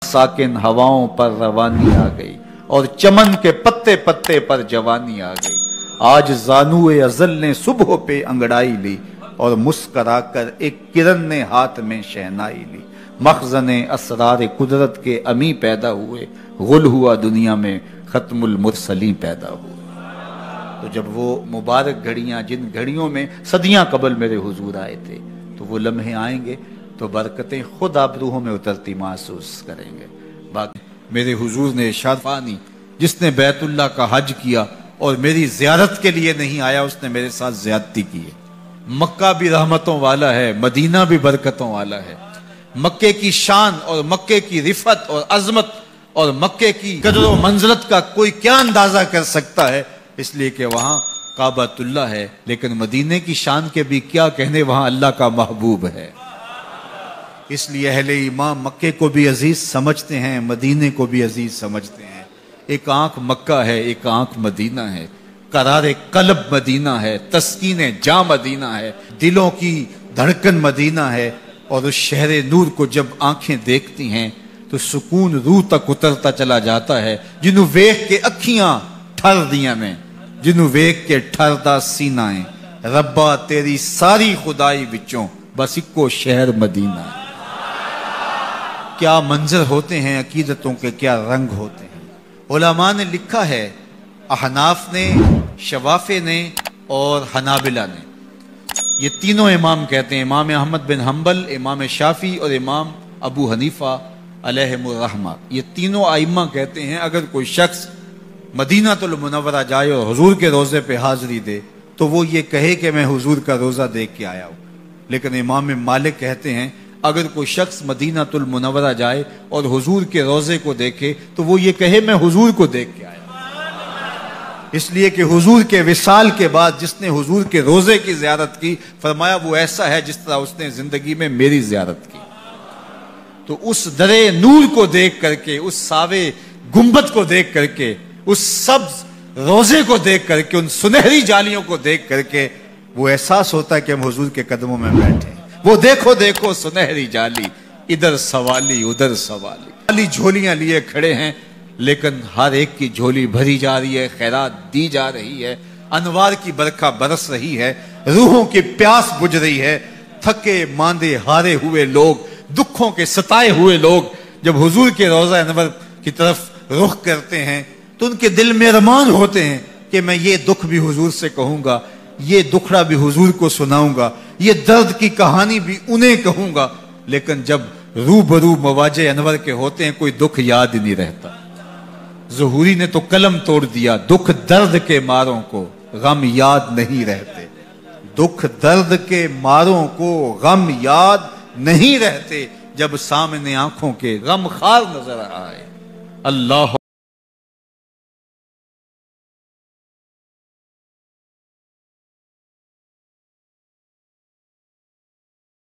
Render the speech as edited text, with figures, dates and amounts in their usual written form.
साकिन हवाओं पर रवानी आ गई और चमन के पत्ते पत्ते पर जवानी आ गई। आज ज़ानुए अज़ल ने सुबह पे अंगड़ाई ली और मुस्कराकर एक किरण ने हाथ में शहनाई ली। मखज़ने असरार कुदरत के अमी पैदा हुए, गुल हुआ दुनिया में खत्मुल मुरसलीन पैदा हुए। तो जब वो मुबारक घड़ियां, जिन घड़ियों में सदियां कबल मेरे हुजूर आए थे, तो वो लम्हे आएंगे तो बरकतें खुद आप रूहों में उतरती महसूस करेंगे। बाकी मेरे हुजूर ने इरशाद फरमाया, जिसने बैतुल्लाह का हज किया और मेरी ज़ियारत के लिए नहीं आया, उसने मेरे साथ ज़्यादती की है। मक्का भी रहमतों वाला है, मदीना भी बरकतों वाला है। मक्के की शान और मक्के की रिफत और अजमत और मक्के की कदर और मंज़रत का कोई क्या अंदाजा कर सकता है, इसलिए कि वहाँ काबतुल्लाह है। लेकिन मदीने की शान के भी क्या कहने, वहाँ अल्लाह का महबूब है। इसलिए अहले ईमान मक्के को भी अजीज समझते हैं, मदीने को भी अजीज समझते हैं। एक आंख मक्का है, एक आंख मदीना है। करारे कल्ब मदीना है, तस्कीने जा मदीना है, दिलों की धड़कन मदीना है। और उस शहरे नूर को जब आंखें देखती हैं तो सुकून रूह तक उतरता चला जाता है। जिन्हों वेख के अखियां ठर दिया में, जिन्हों वेख के ठरदा सीना है, रब्बा तेरी सारी खुदाई विचों बस इको शहर मदीना है। क्या मंजर होते हैं अकीदतों के, क्या रंग होते हैं। उलमा ने लिखा है, अहनाफ ने, शवाफे ने और हनाबिला ने, ये तीनों इमाम कहते हैं, इमाम अहमद बिन हम्बल, इमाम शाफी और इमाम अबू हनीफा अलैहिमुर्रहमा, ये तीनों आइम्मा कहते हैं अगर कोई शख्स मदीनातुल मुनव्वरा जाए और हुजूर के रोज़े पे हाजिरी दे तो वो ये कहे कि मैं हुजूर का रोज़ा देख के आया हूँ। लेकिन इमाम मालिक कहते हैं अगर कोई शख्स मदीनातुल मुनव्वरा जाए और हुजूर के रोज़े को देखे तो वो ये कहे मैं हुजूर को देख के आया। इसलिए कि हुजूर के विसाल के बाद जिसने हुजूर के रोज़े की ज़ियारत की, फरमाया वो ऐसा है जिस तरह उसने जिंदगी में मेरी ज़ियारत की। तो उस दरे नूर को देख करके, उस सावे गुंबद को देख करके, उस सब्ज रोज़े को देख करके, उन सुनहरी जालियों को देख करके वो एहसास होता है कि हम हुजूर के कदमों में बैठे हैं। वो देखो देखो सुनहरी जाली, इधर सवाली उधर सवाली, खाली झोलियां लिए खड़े हैं लेकिन हर एक की झोली भरी जा रही है, खैरात दी जा रही है, अनवार की बरखा बरस रही है, रूहों की प्यास बुझ रही है। थके मांदे हारे हुए लोग, दुखों के सताए हुए लोग जब हुजूर के रोज़ा अनवर की तरफ रुख करते हैं तो उनके दिल में अरमान होते हैं कि मैं ये दुख भी हुजूर से कहूंगा, ये दुखड़ा भी हुजूर को सुनाऊंगा, ये दर्द की कहानी भी उन्हें कहूंगा। लेकिन जब रूबरू मवाजे अनवर के होते हैं कोई दुख याद ही नहीं रहता। ज़ुहूरी ने तो कलम तोड़ दिया, दुख दर्द के मारों को गम याद नहीं रहते। दुख दर्द के मारों को गम याद नहीं रहते, जब सामने आंखों के गम खार नजर आए। अल्लाह